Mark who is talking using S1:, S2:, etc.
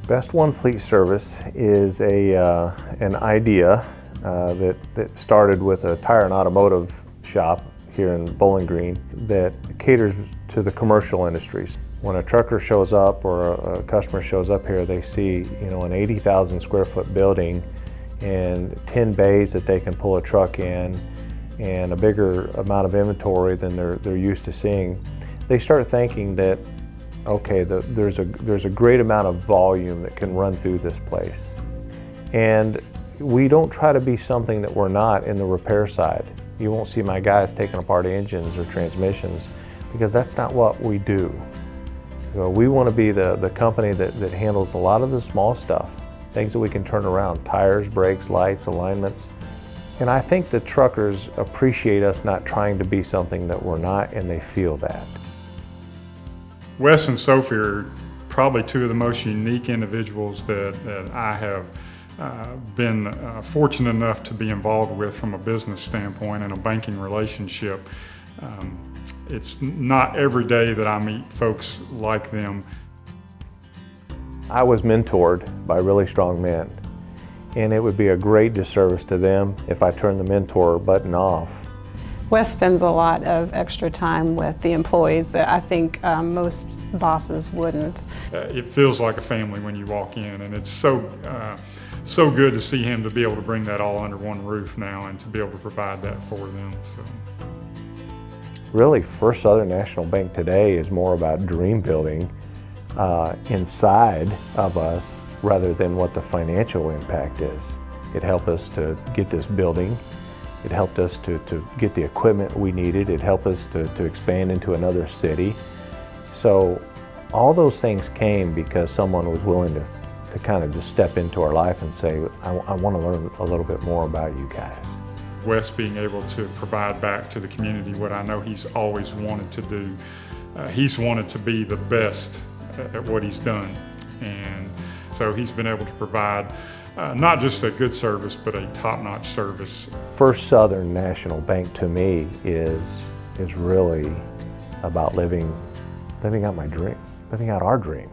S1: Best One Fleet Service is an idea that started with a tire and automotive shop here in Bowling Green that caters to the commercial industries. When a trucker shows up or a customer shows up here, they see, an 80,000 square foot building and 10 bays that they can pull a truck in and a bigger amount of inventory than they're used to seeing. They start thinking that, okay, there's a great amount of volume that can run through this place. And we don't try to be something that we're not in the repair side. You won't see my guys taking apart engines or transmissions because that's not what we do. So we want to be the company that handles a lot of the small stuff, things that we can turn around, tires, brakes, lights, alignments. And I think the truckers appreciate us not trying to be something that we're not, and they feel that.
S2: Wes and Sophie are probably two of the most unique individuals that I have been fortunate enough to be involved with from a business standpoint and a banking relationship. It's not every day that I meet folks like them.
S1: I was mentored by really strong men, and it would be a great disservice to them if I turned the mentor button off.
S3: Wes spends a lot of extra time with the employees that I think most bosses wouldn't.
S2: It feels like a family when you walk in, and it's so good to see him to be able to bring that all under one roof now and to be able to provide that for them. So.
S1: Really, First Southern National Bank today is more about dream building inside of us rather than what the financial impact is. It helped us to get this building. It helped us to get the equipment we needed. It helped us to expand into another city. So all those things came because someone was willing to kind of just step into our life and say, I want to learn a little bit more about you guys.
S2: Wes being able to provide back to the community what I know he's always wanted to do. He's wanted to be the best at what he's done. And so he's been able to provide not just a good service, but a top-notch service.
S1: First Southern National Bank to me is really about living out my dream, living out our dream.